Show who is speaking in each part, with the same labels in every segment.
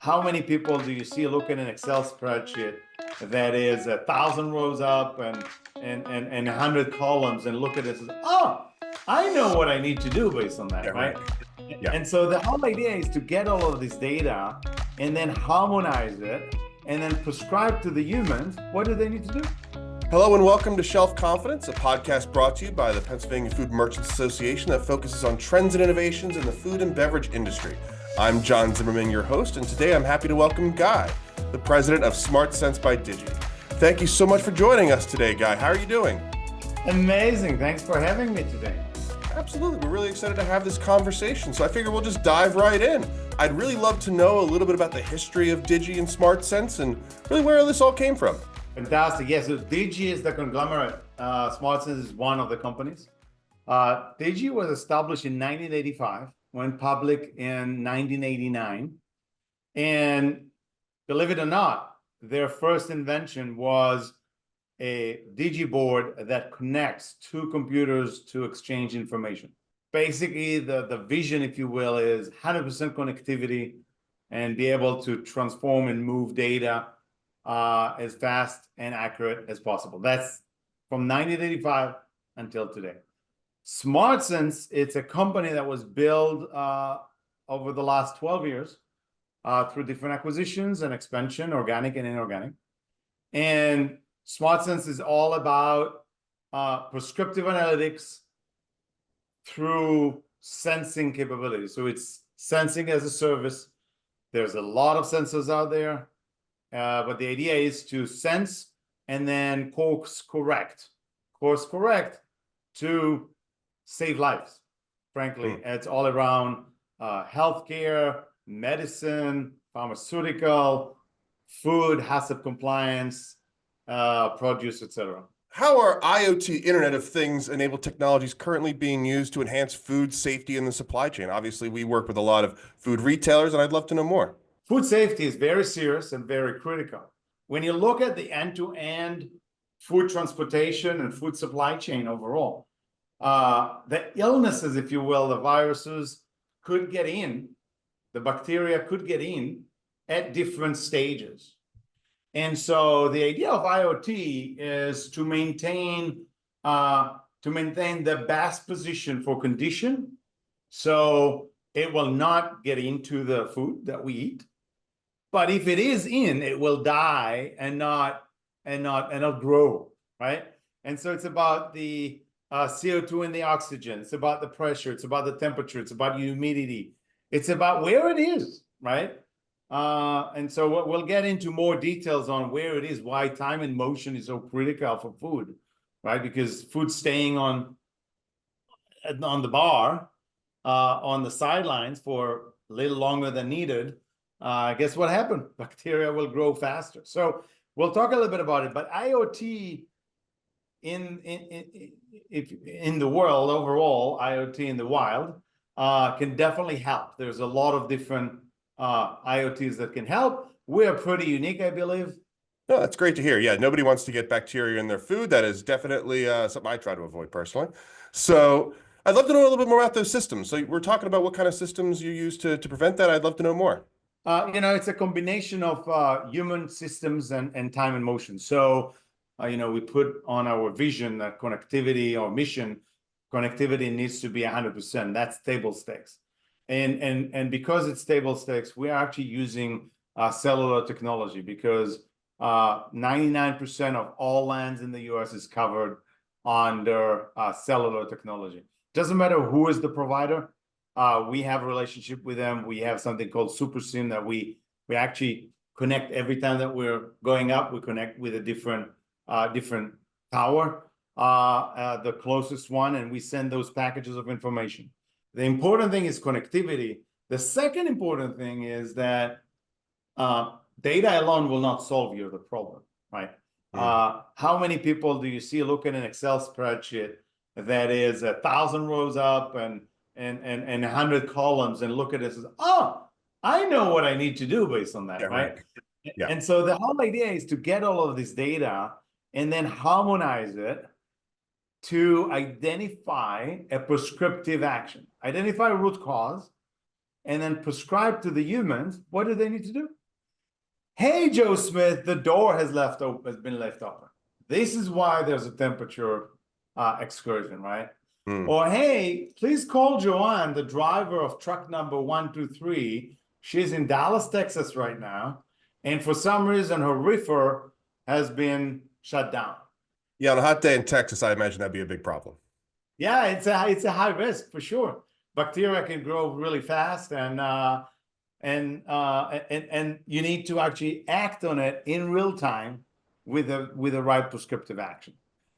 Speaker 1: How many people do you see look at an Excel spreadsheet that is 1,000 rows up and 100 columns and look at it and say, oh, I know what I need to do based on that,
Speaker 2: Yeah,
Speaker 1: right?
Speaker 2: right. Yeah.
Speaker 1: And so the whole idea is to get all of this data and then harmonize it and then prescribe to the humans what do they need to do.
Speaker 2: Hello and welcome to Shelf Confidence, a podcast brought to you by the Pennsylvania Food Merchants Association that focuses on trends and innovations in the food and beverage industry. I'm John Zimmerman, your host, and today I'm happy to welcome Guy, the president of SmartSense by-digi. Thank you so much for joining us today, Guy. How are you doing?
Speaker 1: Amazing. Thanks for having me today.
Speaker 2: Absolutely. We're really excited to have this conversation, so I figure we'll just dive right in. I'd really love to know a little bit about the history of Digi and SmartSense and really where this all came from.
Speaker 1: Fantastic. Yes, so Digi is the conglomerate. SmartSense is one of the companies. Digi was established in 1985, went public in 1989. And believe it or not, their first invention was a Digi board that connects two computers to exchange information. Basically, the vision, if you will, is 100% connectivity and be able to transform and move data as fast and accurate as possible. That's from 1985 until today. SmartSense, it's a company that was built over the last 12 years through different acquisitions and expansion, organic and inorganic. And SmartSense is all about prescriptive analytics through sensing capabilities. So it's sensing as a service. There's a lot of sensors out there. But the idea is to sense and then course correct to save lives. Frankly, it's all around healthcare, medicine, pharmaceutical, food, HACCP compliance, produce, etc.
Speaker 2: How are IoT, Internet of Things enabled technologies currently being used to enhance food safety in the supply chain? Obviously, we work with a lot of food retailers, and I'd love to know more.
Speaker 1: Food safety is very serious and very critical. When you look at the end-to-end food transportation and food supply chain overall, the illnesses, if you will, the viruses could get in, the bacteria could get in at different stages. And so the idea of IoT is to maintain the best position for condition, so it will not get into the food that we eat. But if it is in, it will die and not grow, right? And so it's about the CO2 and the oxygen. It's about the pressure. It's about the temperature. It's about humidity. It's about where it is, right? And so we'll get into more details on where it is, why time and motion is so critical for food, right? Because food staying on the bar, on the sidelines for a little longer than needed, guess what happened? Bacteria will grow faster. So we'll talk a little bit about it. But IoT in the world overall, IoT in the wild can definitely help. There's a lot of different IoTs that can help. We're pretty unique, I believe.
Speaker 2: No, that's great to hear. Yeah, nobody wants to get bacteria in their food. That is definitely something I try to avoid personally. So I'd love to know a little bit more about those systems. So we're talking about what kind of systems you use to prevent that. I'd love to know more.
Speaker 1: It's a combination of human systems and time and motion. So, we put on our vision that connectivity or mission, connectivity needs to be 100%. That's table stakes. And because it's table stakes, we are actually using cellular technology because 99% of all lands in the US is covered under cellular technology. Doesn't matter who is the provider. We have a relationship with them. We have something called Super SIM that we actually connect every time that we're going up. We connect with a different tower, the closest one, and we send those packages of information. The important thing is connectivity. The second important thing is that data alone will not solve you the problem, right? How many people do you see look at an Excel spreadsheet that is 1,000 rows up and 100 columns and look at it and say, oh, I know what I need to do based on that, right? Yeah. And so the whole idea is to get all of this data and then harmonize it to identify a prescriptive action, identify a root cause, and then prescribe to the humans, what do they need to do? Hey, Joe Smith, the door has been left open. This is why there's a temperature excursion, right? Or, hey, please call Joanne, the driver of truck number 123. She's in Dallas, Texas right now. And for some reason, her reefer has been shut down.
Speaker 2: Yeah, on a hot day in Texas, I imagine that'd be a big problem.
Speaker 1: Yeah, it's a high risk for sure. Bacteria can grow really fast, and you need to actually act on it in real time with the right prescriptive action.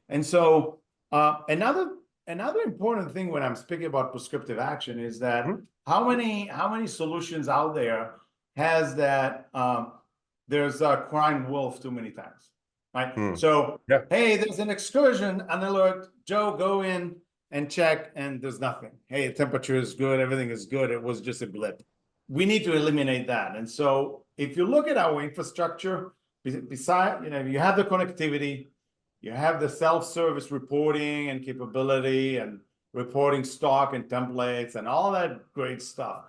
Speaker 1: And so another important thing when I'm speaking about prescriptive action is that how many solutions out there has that there's a crying wolf too many times, right? So hey, there's an excursion, an alert, Joe, go in and check, and there's nothing. Hey, the temperature is good, everything is good, it was just a blip. We need to eliminate that. And so if you look at our infrastructure, beside, you have the connectivity, you have the self-service reporting and capability and reporting stock and templates and all that great stuff.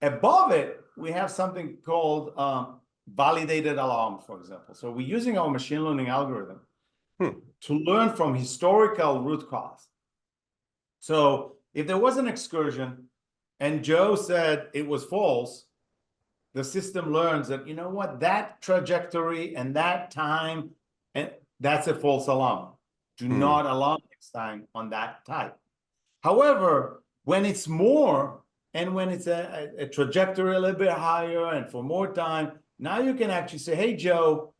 Speaker 1: Above it, we have something called validated alarm, for example. So we're using our machine learning algorithm to learn from historical root cause. So if there was an excursion and Joe said it was false, the system learns that, you know what, that trajectory and that time, and that's a false alarm. Do not alarm next time on that type. However, when it's more, and when it's a trajectory a little bit higher and for more time, now you can actually say, hey, Joe,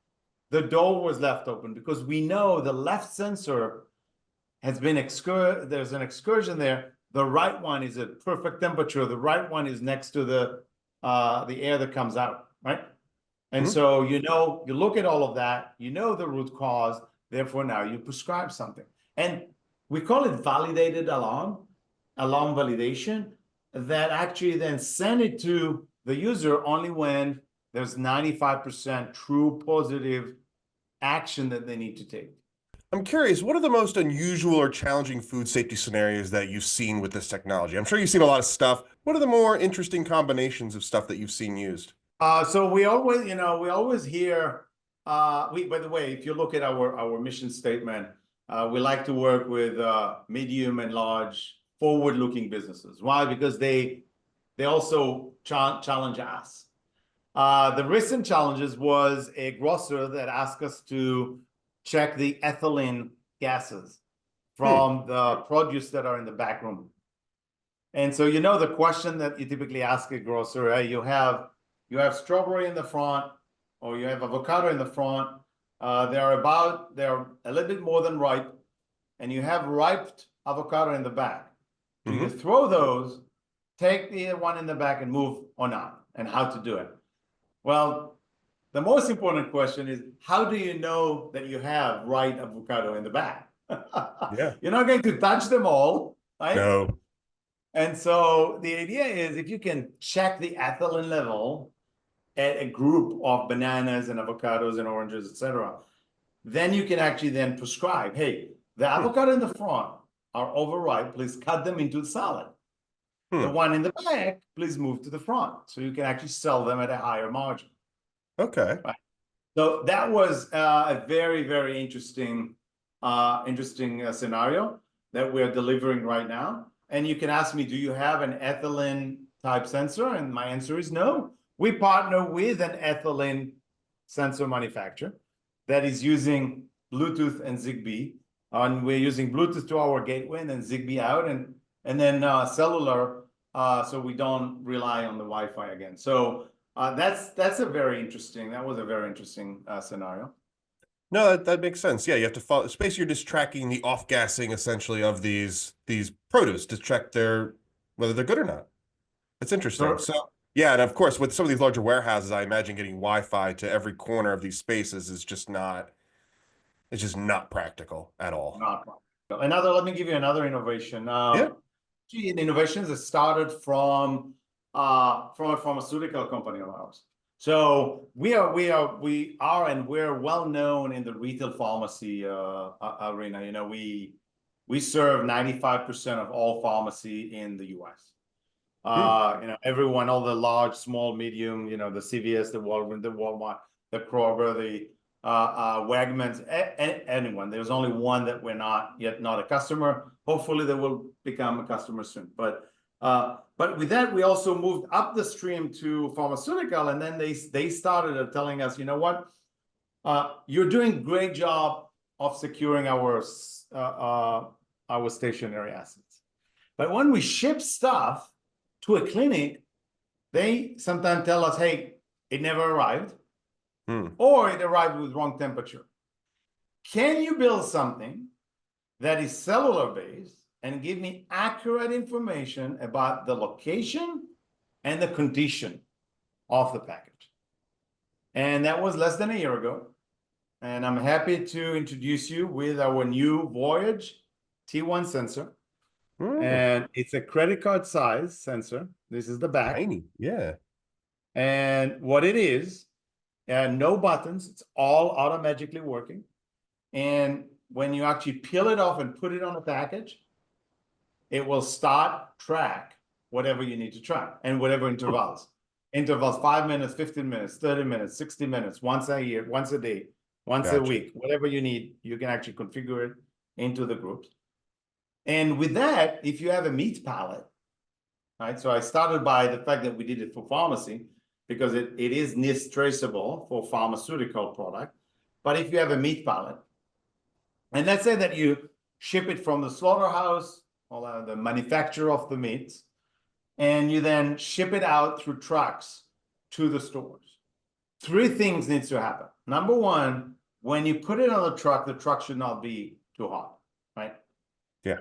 Speaker 1: the door was left open, because we know the left sensor has been there's an excursion there. The right one is at perfect temperature. The right one is next to the air that comes out, right? And so, you look at all of that, the root cause, therefore now you prescribe something. And we call it validated alarm validation, that actually then send it to the user only when there's 95% true positive action that they need to take.
Speaker 2: I'm curious, what are the most unusual or challenging food safety scenarios that you've seen with this technology? I'm sure you've seen a lot of stuff. What are the more interesting combinations of stuff that you've seen used?
Speaker 1: So we always hear, by the way, if you look at our mission statement, we like to work with medium and large forward-looking businesses. Why? Because they also challenge us. The recent challenges was a grocer that asked us to check the ethylene gases from the produce that are in the back room. And so, the question that you typically ask a grocer, hey, you have strawberry in the front, or you have avocado in the front. They're a little bit more than ripe, and you have ripe avocado in the back. Do you throw those, take the one in the back, and move or not? And how to do it? Well, the most important question is, how do you know that you have ripe avocado in the back? You're not going to touch them all, right?
Speaker 2: No.
Speaker 1: And so the idea is, if you can check the ethylene level at a group of bananas and avocados and oranges, etc., then you can actually then prescribe, hey, the avocado in the front are overripe, please cut them into the salad. The one in the back, please move to the front, so you can actually sell them at a higher margin.
Speaker 2: Okay.
Speaker 1: Right. So that was a very, very interesting scenario that we're delivering right now. And you can ask me, do you have an ethylene type sensor? And my answer is no. We partner with an ethylene sensor manufacturer that is using Bluetooth and Zigbee. And we're using Bluetooth to our gateway and then Zigbee out, and then cellular, so we don't rely on the Wi-Fi again. So that was a very interesting scenario.
Speaker 2: No, that makes sense. Yeah, you have to follow. Basically, you're just tracking the off-gassing essentially of these produce to check whether they're good or not. That's interesting.
Speaker 1: Sure.
Speaker 2: So yeah, and of course, with some of these larger warehouses, I imagine getting Wi-Fi to every corner of these spaces is just not practical at all.
Speaker 1: Not practical. Let me give you another innovation.
Speaker 2: Yeah.
Speaker 1: Innovations that started from a pharmaceutical company of ours. So we're well known in the retail pharmacy arena. We serve 95% of all pharmacy in the US. Everyone, all the large, small, medium, the CVS, the Walmart, the Kroger, the Wegmans, anyone. There's only one that we're not a customer. Hopefully they will become a customer soon. But with that, we also moved up the stream to pharmaceutical, and then they started telling us, you know what, you're doing a great job of securing our stationary assets. But when we ship stuff to a clinic, they sometimes tell us, hey, it never arrived, or it arrived with wrong temperature. Can you build something that is cellular based and give me accurate information about the location and the condition of the package? And that was less than a year ago. And I'm happy to introduce you with our new Voyage T1 sensor. And it's a credit card size sensor. This is the back.
Speaker 2: Tiny, yeah.
Speaker 1: And what it is, no buttons. It's all automatically working. And when you actually peel it off and put it on a package, it will track whatever you need to track and whatever intervals. 5 minutes, 15 minutes, 30 minutes, 60 minutes, once a year, once a day, once a week, whatever you need, you can actually configure it into the groups. And with that, if you have a meat pallet, right? So I started by the fact that we did it for pharmacy because it is NIST traceable for pharmaceutical product. But if you have a meat pallet, and let's say that you ship it from the slaughterhouse or the manufacturer of the meats, and you then ship it out through trucks to the stores. 3 things needs to happen. Number one, when you put it on the truck should not be too hot, right?
Speaker 2: Yeah.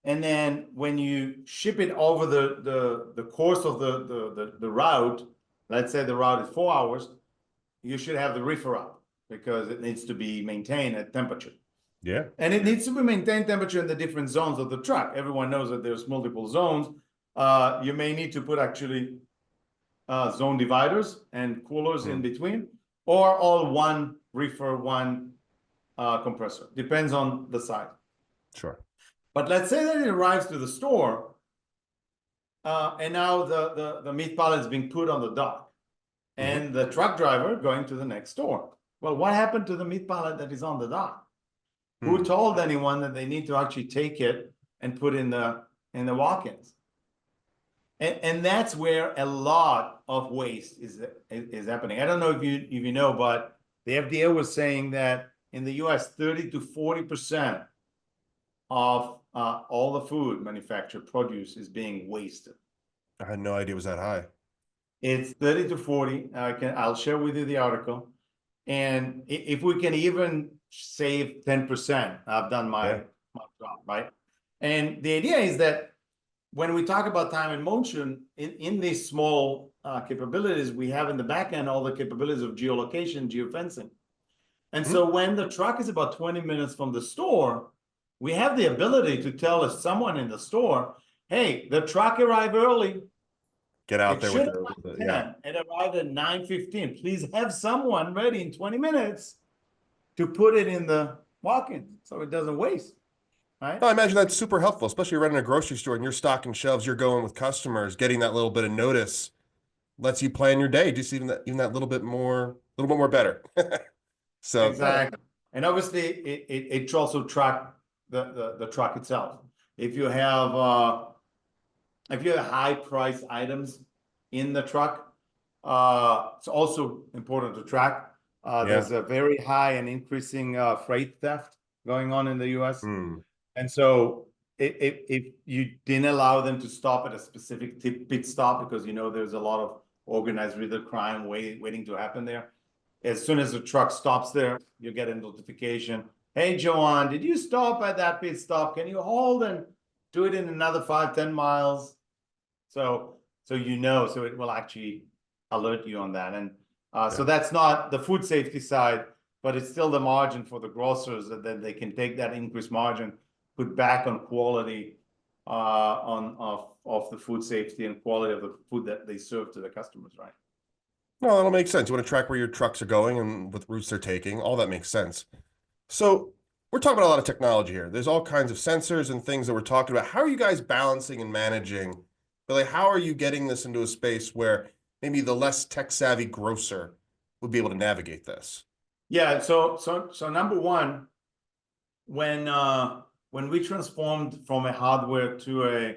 Speaker 1: And then when you ship it over the course of the route, let's say the route is 4 hours, you should have the reefer up because it needs to be maintained at temperature.
Speaker 2: Yeah.
Speaker 1: And it needs to be maintained temperature in the different zones of the truck. Everyone knows that there's multiple zones. You may need to put actually zone dividers and coolers in between, or all one reefer, one compressor. Depends on the size.
Speaker 2: Sure.
Speaker 1: But let's say that it arrives to the store, and now the meat pallet is being put on the dock, and the truck driver going to the next store. Well, what happened to the meat pallet that is on the dock? Who told anyone that they need to actually take it and put in the walk-ins? And that's where a lot of waste is happening. I don't know if you know, but the FDA was saying that in the US, 30 to 40% of all the food manufactured produce is being wasted.
Speaker 2: I had no idea it was that high.
Speaker 1: It's 30 to 40. I'll share with you the article. And if we can even save 10%, I've done my job, right? And the idea is that when we talk about time and motion, in these small capabilities, we have in the back end all the capabilities of geolocation, geofencing. And so when the truck is about 20 minutes from the store, we have the ability to tell someone in the store, hey, the truck arrived early.
Speaker 2: Get out there with
Speaker 1: it. Yeah. It arrived at 9:15. Please have someone ready in 20 minutes to put it in the walk-in so it doesn't waste. Right?
Speaker 2: Well, I imagine that's super helpful, especially running a grocery store and you're stocking shelves, you're going with customers, getting that little bit of notice lets you plan your day, just even that little bit more better. So
Speaker 1: exactly. And obviously it also track the truck itself. If you have high price items in the truck, it's also important to track. There's a very high and increasing freight theft going on in the US. And so if you didn't allow them to stop at a specific pit stop, because there's a lot of organized retail crime waiting to happen there. As soon as the truck stops there, you get a notification. Hey, Joanne, did you stop at that pit stop? Can you hold and do it in another 5-10 miles? So so it will actually alert you on that. And so that's not the food safety side, but it's still the margin for the grocers that then they can take that increased margin, put back on quality of the food safety and quality of the food that they serve to the customers, right?
Speaker 2: No, that'll make sense. You want to track where your trucks are going and what routes they're taking. All that makes sense. So we're talking about a lot of technology here. There's all kinds of sensors and things that we're talking about. How are you guys balancing and managing but like, how are you getting this into a space where maybe the less tech savvy grocer would be able to navigate this?
Speaker 1: Yeah, so number one, when we transformed from a hardware to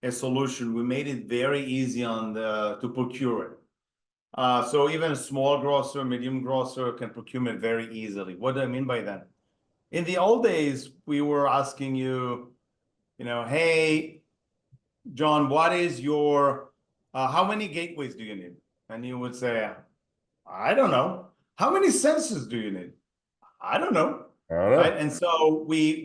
Speaker 1: a solution, we made it very easy to procure it. So even a small grocer, medium grocer can procure it very easily. What do I mean by that? In the old days, we were asking you, hey, John, what is your, how many gateways do you need? And you would say, I don't know. How many sensors do you need? I don't know.
Speaker 2: I don't know.
Speaker 1: Right. And so we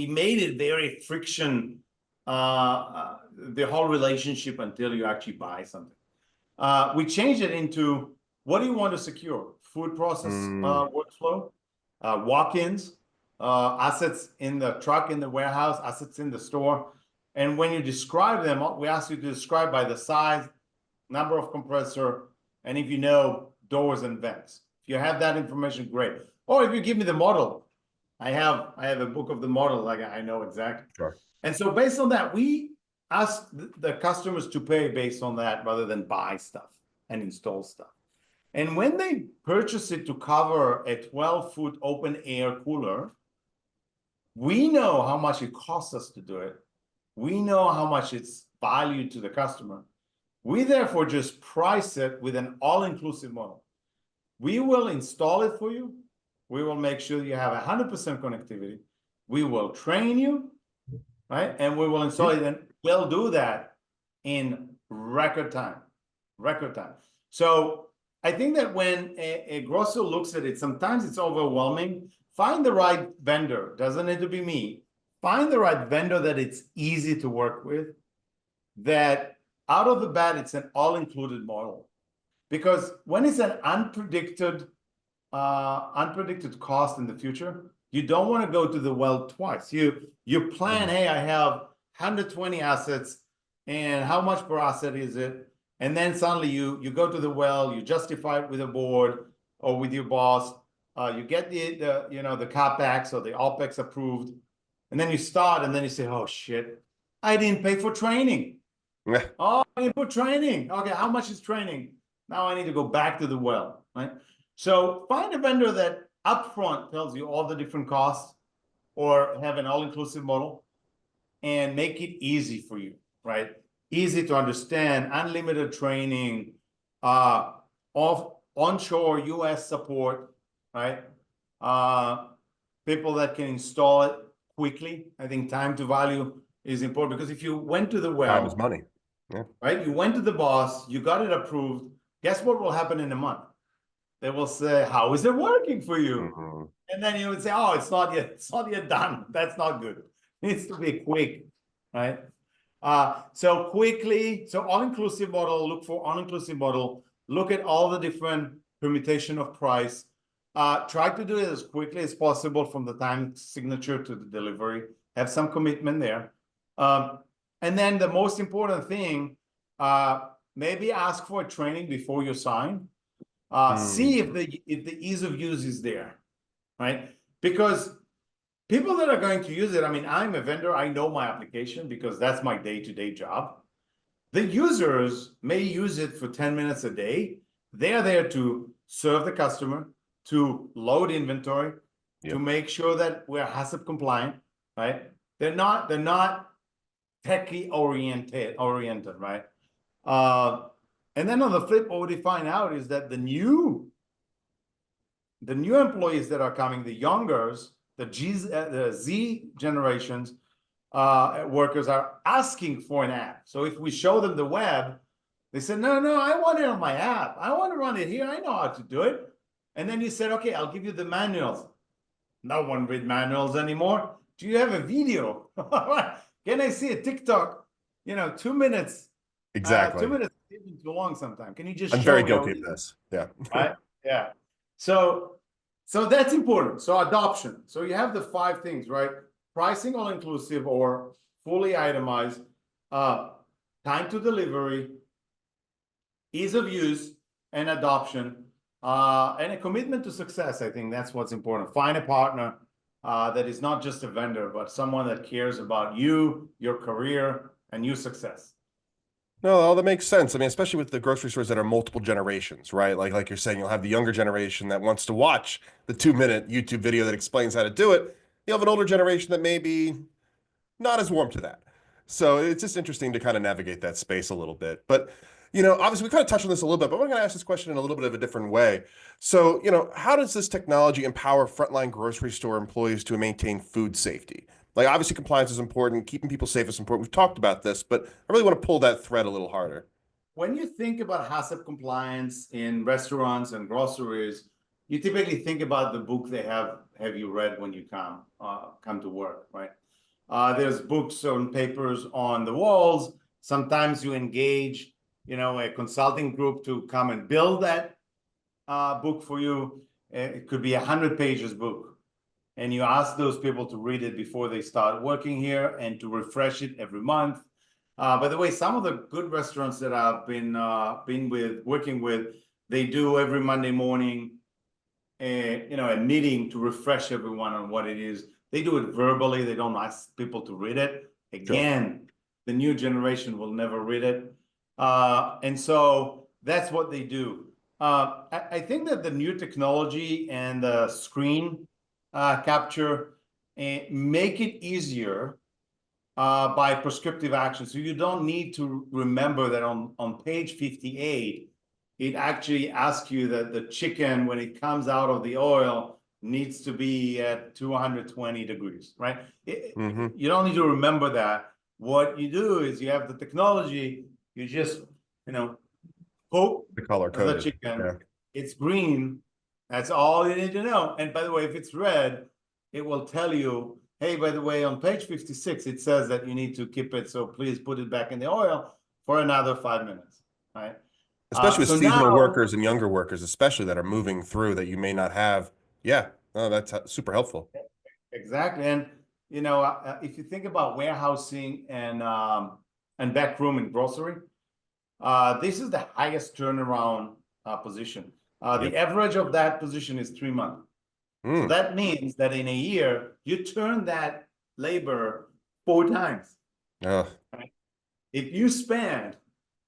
Speaker 1: made it very friction, the whole relationship until you actually buy something. We changed it into, what do you want to secure? Food process workflow, walk-ins, assets in the truck, in the warehouse, assets in the store. And when you describe them, we ask you to describe by the size, number of compressor, and if you know doors and vents. If you have that information, great. Or if you give me the model, I have a book of the model, like I know exactly.
Speaker 2: Sure.
Speaker 1: And so based on that, we ask the customers to pay based on that rather than buy stuff and install stuff. And when they purchase it to cover a 12-foot open air cooler, we know how much it costs us to do it. We know how much it's valued to the customer. We therefore just price it with an all-inclusive model. We will install it for you. We will make sure you have 100% connectivity. We will train you, right? And we will install it, and we'll do that in record time. So I think that when a grocer looks at it, sometimes it's overwhelming. Find the right vendor. Doesn't need to be me. Find the right vendor that it's easy to work with, that out of the bat, it's an all-included model. Because when it's an unpredicted cost in the future, you don't want to go to the well twice. You plan, hey, I have 120 assets, and how much per asset is it? And then suddenly you go to the well, you justify it with a board or with your boss, you get the CapEx or the OpEx approved, and then you start, and then you say, oh shit, I didn't pay for training. Oh, I didn't put training. Okay, how much is training? Now I need to go back to the well, right? So find a vendor that upfront tells you all the different costs, or have an all-inclusive model, and make it easy for you, right? Easy to understand, unlimited training, onshore US support, right? People that can install it quickly. I think time to value is important, because if you went to the well,
Speaker 2: time is money. Yeah.
Speaker 1: Right? You went to the boss, you got it approved. Guess what will happen in a month? They will say, how is it working for you? And then you would say, oh, it's not yet done. That's not good. It needs to be quick, right? So all-inclusive model, look for all-inclusive model, look at all the different permutation of price, try to do it as quickly as possible from the time signature to the delivery, have some commitment there. And then the most important thing, maybe ask for a training before you sign. See if the ease of use is there, right? Because people that are going to use it, I mean, I'm a vendor, I know my application because that's my day-to-day job. The users may use it for 10 minutes a day. They're there to serve the customer, to load inventory, to make sure that we're HACCP compliant, right? They're not techie oriented, right? And then on the flip, what we find out is that the new employees that are coming, the youngers, the Z generations, workers are asking for an app. So if we show them the web, they said, no, I want it on my app. I want to run it here. I know how to do it. And then you said, okay, I'll give you the manuals. No one read manuals anymore. Do you have a video? Can I see a TikTok? 2 minutes.
Speaker 2: Exactly.
Speaker 1: 2 minutes is even too long sometimes. Can you just
Speaker 2: I'm
Speaker 1: show
Speaker 2: very
Speaker 1: me
Speaker 2: guilty of this. Yeah.
Speaker 1: Right? Yeah. So that's important. So adoption. So you have the 5 things, right? Pricing all inclusive or fully itemized, time to delivery, ease of use, and adoption, and a commitment to success. I think that's what's important. Find a partner that is not just a vendor, but someone that cares about you, your career, and your success.
Speaker 2: No, all that makes sense. I mean, especially with the grocery stores that are multiple generations, right? Like you're saying, you'll have the younger generation that wants to watch the 2-minute YouTube video that explains how to do it. You have an older generation that may be not as warm to that. So it's just interesting to kind of navigate that space a little bit. But, obviously we kind of touched on this a little bit, but I'm going to ask this question in a little bit of a different way. So, how does this technology empower frontline grocery store employees to maintain food safety? Like, obviously compliance is important, keeping people safe is important. We've talked about this, but I really want to pull that thread a little harder.
Speaker 1: When you think about HACCP compliance in restaurants and groceries, you typically think about the book they have you read when you come to work, right? There's books and papers on the walls. Sometimes you engage, a consulting group to come and build that book for you. It could be 100 pages book. And you ask those people to read it before they start working here and to refresh it every month. By the way, some of the good restaurants that I've been working with, they do every Monday morning, a meeting to refresh everyone on what it is. They do it verbally. They don't ask people to read it. Again, the new generation will never read it. And so that's what they do. I think that the new technology and the screen capture make it easier by prescriptive action. So you don't need to remember that on page 58, it actually asks you that the chicken, when it comes out of the oil, needs to be at 220 degrees, right? You don't need to remember that. What you do is you have the technology, you just, poke
Speaker 2: The color
Speaker 1: the
Speaker 2: coded.
Speaker 1: chicken.
Speaker 2: Yeah.
Speaker 1: It's green. That's all you need to know. And by the way, if it's red, it will tell you, hey, by the way, on page 56, it says that you need to keep it. So please put it back in the oil for another 5 minutes, right?
Speaker 2: Especially with
Speaker 1: So
Speaker 2: seasonal
Speaker 1: now,
Speaker 2: workers and younger workers, especially that are moving through that you may not have. Yeah, no, that's super helpful.
Speaker 1: exactly. And, if you think about warehousing and back room in grocery, this is the highest turnaround position. The average of that position is 3 months. So that means that in a year, you turn that labor 4 times.
Speaker 2: Oh,
Speaker 1: Right? If you spend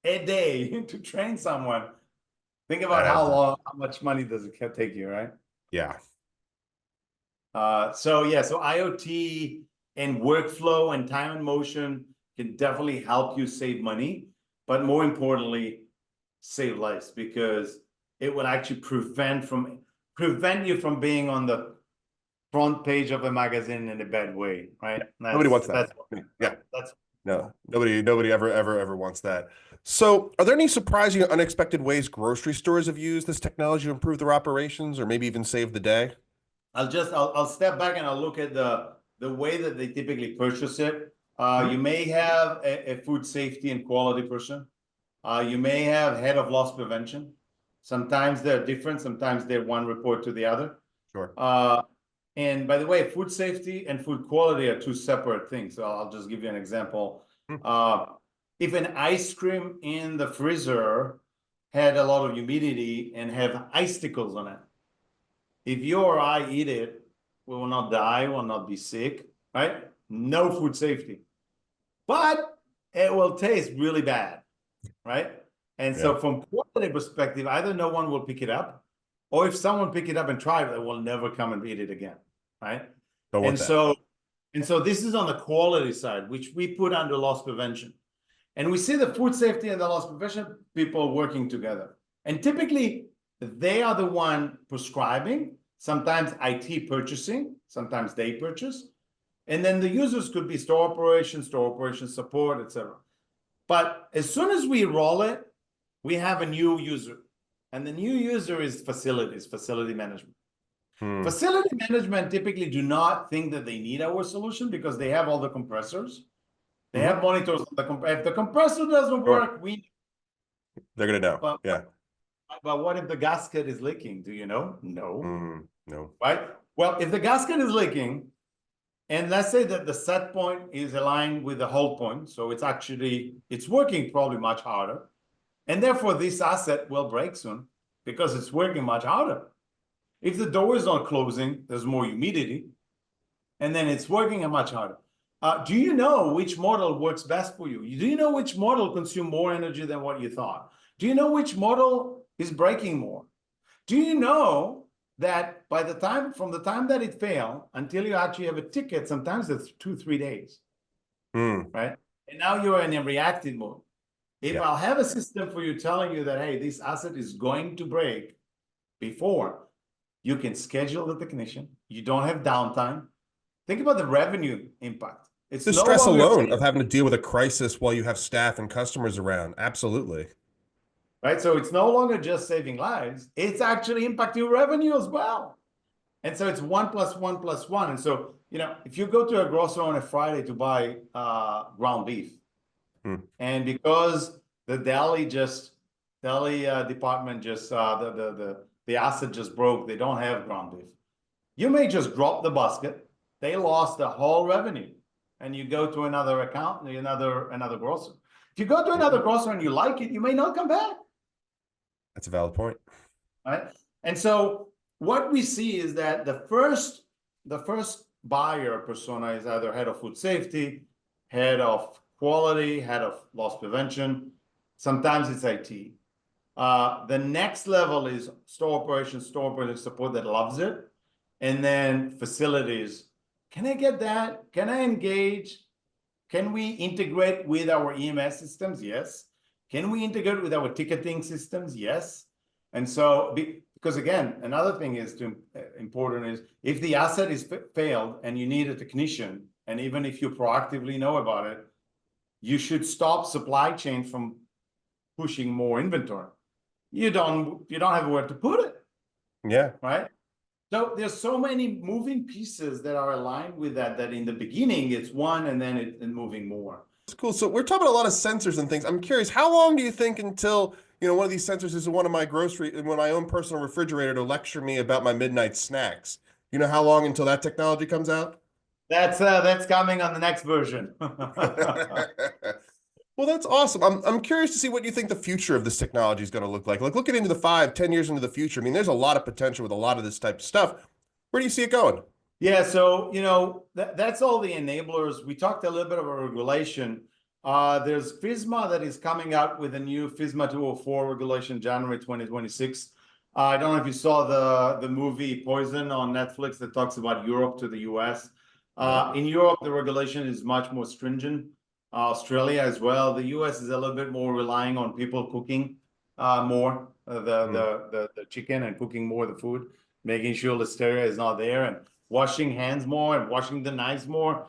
Speaker 1: a day to train someone, think about how much money does it take you, right?
Speaker 2: yeah.
Speaker 1: So IoT and workflow and time and motion can definitely help you save money, but more importantly, save lives, because it will actually prevent you from being on the front page of a magazine in a bad way, right?
Speaker 2: Nobody wants that. No, nobody ever wants that. So, are there any surprising or unexpected ways grocery stores have used this technology to improve their operations or maybe even save the day?
Speaker 1: I'll step back and I'll look at the way that they typically purchase it. You may have a food safety and quality person. You may have head of loss prevention. Sometimes they're different. Sometimes they're one report to the other.
Speaker 2: Sure.
Speaker 1: And by the way, food safety and food quality are 2 separate things. So I'll just give you an example. If an ice cream in the freezer had a lot of humidity and have icicles on it, if you or I eat it, we will not die, will not be sick, right? No food safety. But it will taste really bad, right? And so from quality perspective, either no one will pick it up, or if someone pick it up and try it, they will never come and eat it again, right? And so this is on the quality side, which we put under loss prevention. And we see the food safety and the loss prevention people working together. And typically, they are the one prescribing, sometimes IT purchasing, sometimes they purchase. And then the users could be store operations support, etc. But as soon as we roll it, we have a new user. And the new user is facility management. Facility management typically do not think that they need our solution because they have all the compressors. They have monitors on if the compressor doesn't work,
Speaker 2: they're gonna know.
Speaker 1: But what if the gasket is leaking? Do you know? No.
Speaker 2: No.
Speaker 1: Right? Well, if the gasket is leaking, and let's say that the set point is aligned with the hold point, so it's working probably much harder. And therefore, this asset will break soon because it's working much harder. If the door is not closing, there's more humidity, and then it's working much harder. Do you know which model works best for you? Do you know which model consumes more energy than what you thought? Do you know which model is breaking more? Do you know that from the time that it failed until you actually have a ticket, sometimes it's 2-3 days, right? And now you're in a reactive mode. If I'll have a system for you telling you that, hey, this asset is going to break before, you can schedule the technician. You don't have downtime. Think about the revenue impact. It's
Speaker 2: The
Speaker 1: no
Speaker 2: stress
Speaker 1: longer
Speaker 2: alone of having to deal with a crisis while you have staff and customers around. Absolutely.
Speaker 1: right. So it's no longer just saving lives. It's actually impacting revenue as well. And so it's 1 + 1 + 1. And so, if you go to a grocery on a Friday to buy ground beef, and because the deli department just the asset just broke, they don't have ground beef. You may just drop the basket. They lost the whole revenue, and you go to another account, another grocer. If you go to another grocer and you like it, you may not come back.
Speaker 2: That's a valid point.
Speaker 1: Right. And so what we see is that the first buyer persona is either head of food safety, head of quality, head of loss prevention. Sometimes it's IT. The next level is store operations support that loves it. And then facilities. Can I get that? Can I engage? Can we integrate with our EMS systems? Yes. Can we integrate with our ticketing systems? Yes. And so, because again, another thing is important is if the asset is failed and you need a technician, and even if you proactively know about it, you should stop supply chain from pushing more inventory. You don't have where to put it.
Speaker 2: Yeah.
Speaker 1: Right. So there's so many moving pieces that are aligned with that in the beginning it's one and then it's moving more.
Speaker 2: It's cool. So we're talking about a lot of sensors and things. I'm curious, how long do you think until, one of these sensors is in one of my my own personal refrigerator to lecture me about my midnight snacks? You know how long until that technology comes out?
Speaker 1: That's coming on the next version.
Speaker 2: Well, that's awesome. I'm curious to see what you think the future of this technology is going to look like. Like looking into the 5-10 years into the future. I mean, there's a lot of potential with a lot of this type of stuff. Where do you see it going?
Speaker 1: Yeah, so that's all the enablers. We talked a little bit about regulation. There's FSMA that is coming out with a new FSMA 204 regulation, January 2026. I don't know if you saw the movie Poison on Netflix that talks about Europe to the US. In Europe, the regulation is much more stringent. Australia as well. The US is a little bit more relying on people cooking more the chicken and cooking more the food, making sure listeria is not there, and washing hands more and washing the knives more,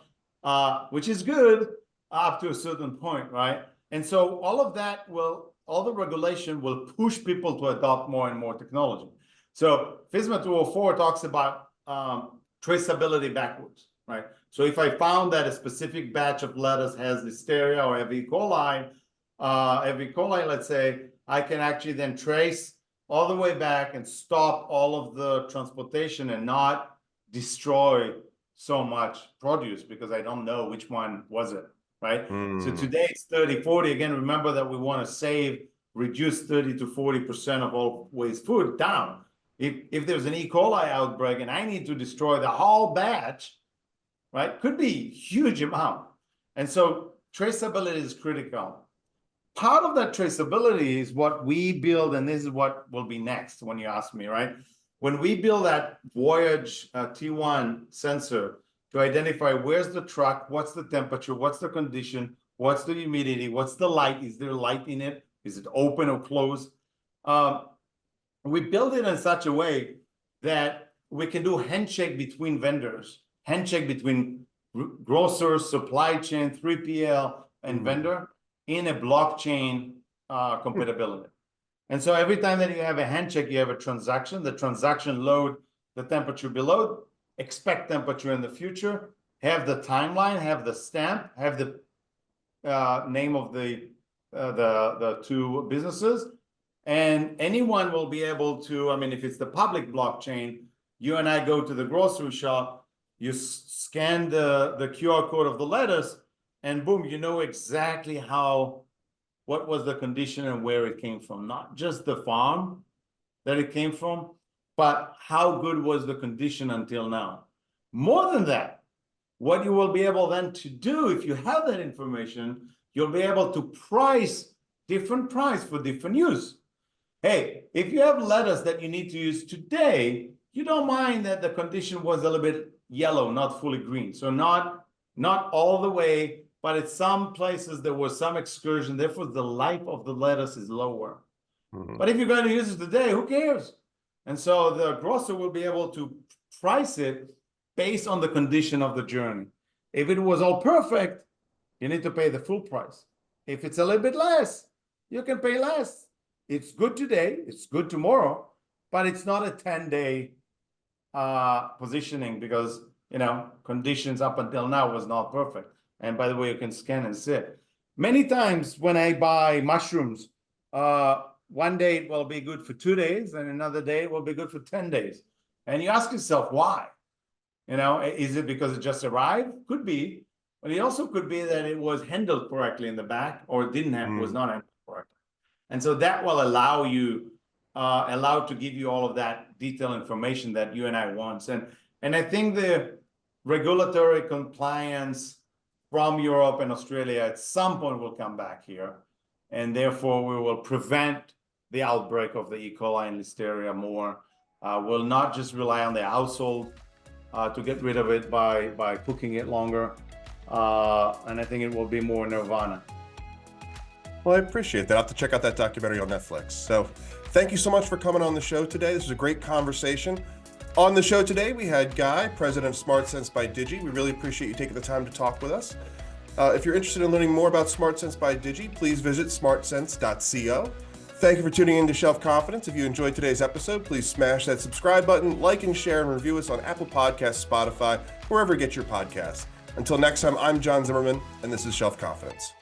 Speaker 1: which is good up to a certain point, right? And so all the regulation will push people to adopt more and more technology. So FSMA 204 talks about traceability backwards, right? So if I found that a specific batch of lettuce has listeria or E. coli, let's say, I can actually then trace all the way back and stop all of the transportation and not destroy so much produce because I don't know which one was it, right? So today it's 30-40. Again, remember that we want to reduce 30 to 40% of all waste food down. If there's an E. coli outbreak and I need to destroy the whole batch, right? Could be huge amount. And so traceability is critical. Part of that traceability is what we build, and this is what will be next when you ask me, right? When we build that Voyage T1 sensor to identify where's the truck, what's the temperature, what's the condition, what's the humidity, what's the light, is there light in it, is it open or closed? We build it in such a way that we can do handshake between vendors, handshake between grocers, supply chain, 3PL, and vendor in a blockchain compatibility. And so every time that you have a handshake, you have a transaction. The transaction load the temperature below, expect temperature in the future, have the timeline, have the stamp, have the name of the two businesses, and anyone will be able to. I mean, if it's the public blockchain, you and I go to the grocery shop, you scan the QR code of the lettuce, and boom, you know exactly what was the condition and where it came from. Not just the farm that it came from, but how good was the condition until now. More than that, what you will be able then to do, if you have that information, you'll be able to price different price for different use. Hey, if you have lettuce that you need to use today, you don't mind that the condition was a little bit yellow, not fully green. So not all the way, but at some places there was some excursion, therefore the life of the lettuce is lower. But if you're going to use it today, who cares? And so the grocer will be able to price it based on the condition of the journey. If it was all perfect, you need to pay the full price. If it's a little bit less, you can pay less. It's good today, it's good tomorrow, but it's not a 10-day positioning because, conditions up until now was not perfect. And by the way, you can scan and sit. Many times when I buy mushrooms, one day it will be good for 2 days and another day it will be good for 10 days. And you ask yourself, why? Is it because it just arrived? Could be, but it also could be that it was handled correctly in the back or it was not handled correctly. And so that will allow to give you all of that detailed information that you and I want. And I think the regulatory compliance from Europe and Australia at some point will come back here. And therefore we will prevent the outbreak of the E. coli and Listeria more. We'll not just rely on the household to get rid of it by cooking it longer. And I think it will be more nirvana.
Speaker 2: Well, I appreciate that. I'll have to check out that documentary on Netflix. So thank you so much for coming on the show today. This was a great conversation. On the show today, we had Guy, president of SmartSense by Digi. We really appreciate you taking the time to talk with us. If you're interested in learning more about SmartSense by Digi, please visit smartsense.co. Thank you for tuning in to Shelf Confidence. If you enjoyed today's episode, please smash that subscribe button, like and share and review us on Apple Podcasts, Spotify, wherever you get your podcasts. Until next time, I'm John Zimmerman, and this is Shelf Confidence.